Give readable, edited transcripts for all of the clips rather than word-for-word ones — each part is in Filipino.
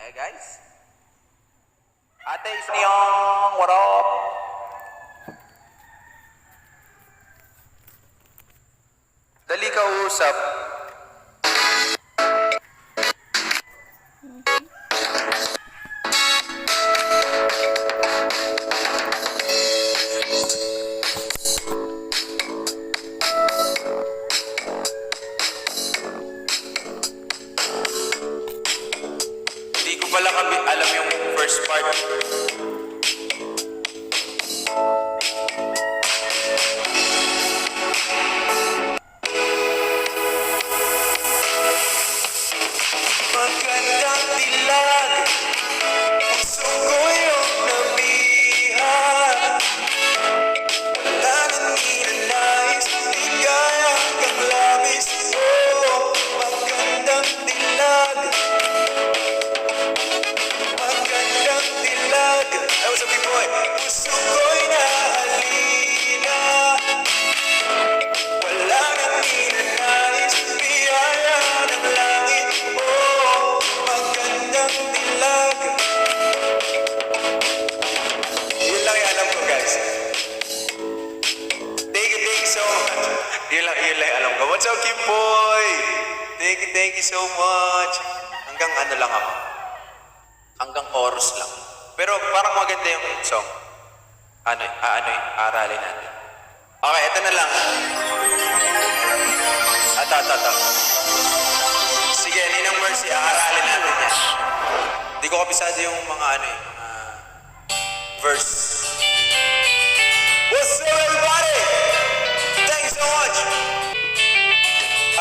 Kaya guys? Ate, Isniyong, what up? Dali ka usap. Hindi ko pala alam yung first part. Magandang dilag, puso ko yung nabihan. Wala nang ninanais, di kaya kang labis. Oh, magandang dilag, magandang dilag. That was a big boy. Puso ko'y nahalina. Wala nang ninanais, biyaya ng langit. Oh, magandang dilag. Yun lang yung alam ko, guys. Thank you so much. Yun lang yung alam ko. What's up, Kim Boy? Thank you so much. Hanggang ano lang ako. Hanggang chorus lang. Pero parang maganda yung song. Aralin natin. Okay, ito na lang. Ito. Sige, Ninang Mercy, aaralin natin yan. Hindi ko kapisado yung mga verse. What's up, everybody? Thank you so much.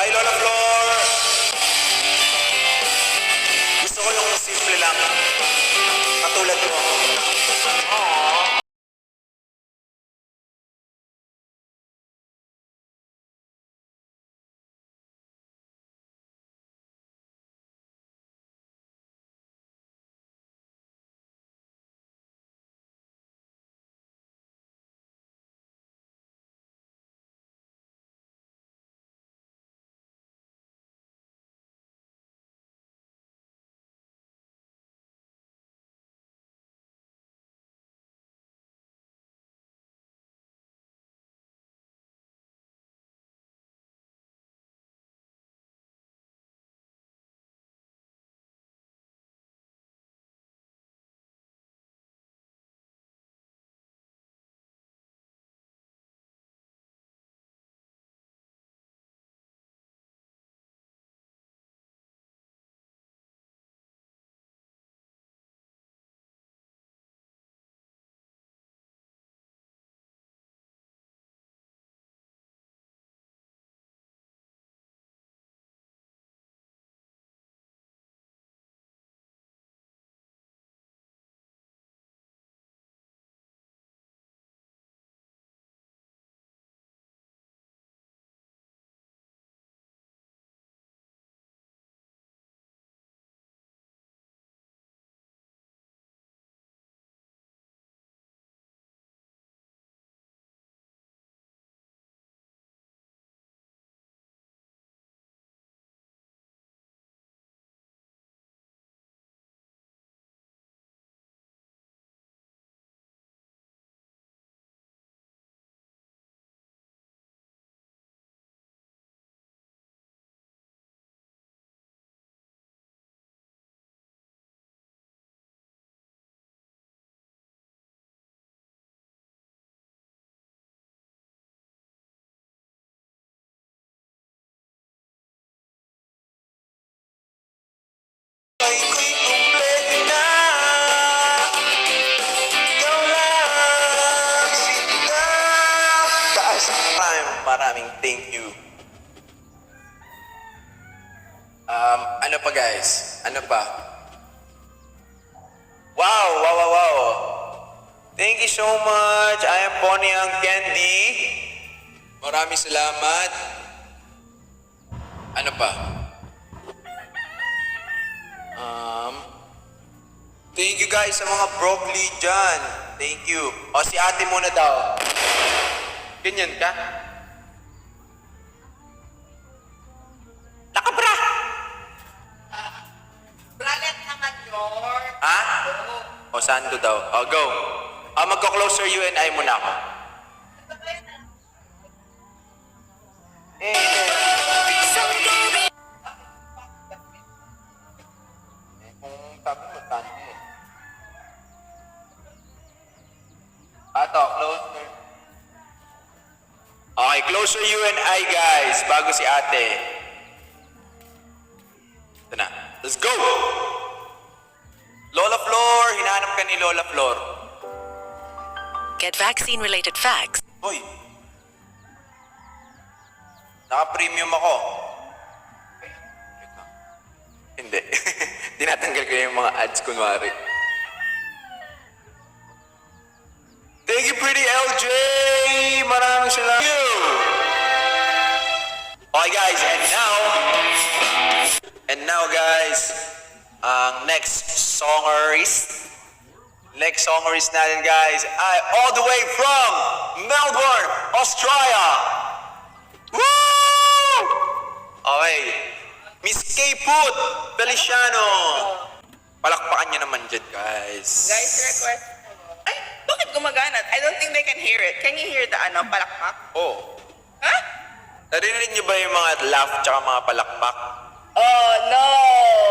Hi, Lola Flor. Gusto ko yung simple lang. Katulad mo. Aww. Ay, ko'y kumpleto na. Ikaw lang sila. Taas time. Maraming thank you. Ano pa, guys? Ano pa? Wow. Thank you so much. I am Bonnie ang Candy. Maraming salamat. Ano pa? Thank you guys sa mga broccoli dyan. Thank you. O, si ate muna daw. Ganyan ka? Nakabra! Bralet naman yun. Ha? O sando daw? O go. Magko-closer you and I muna ako. Kung sabi mo, sando eh. Ato, closer. Okay, closer you and I, guys. Bago si ate. Ito na. Let's go! Lola Flor, hinahanap ka ni Lola Flor. Get vaccine-related facts. Hoy! Naka-premium ako. Hindi. Tinatanggal ko yung mga ads kunwari. Thank you, pretty LJ! Maraming salamat. Okay guys, and now guys, ang next songerist natin guys ay all the way from Melbourne, Australia. Woo! Okay, Miss K. Put Feliciano. Palakpakan niyo naman dyan guys. Guys, request. Ay, bakit gumagana? I don't think they can hear it. Can you hear the palakpak? Oh, Ha? narinig niyo ba yung mga laugh tsaka mga palakpak? Oh, no!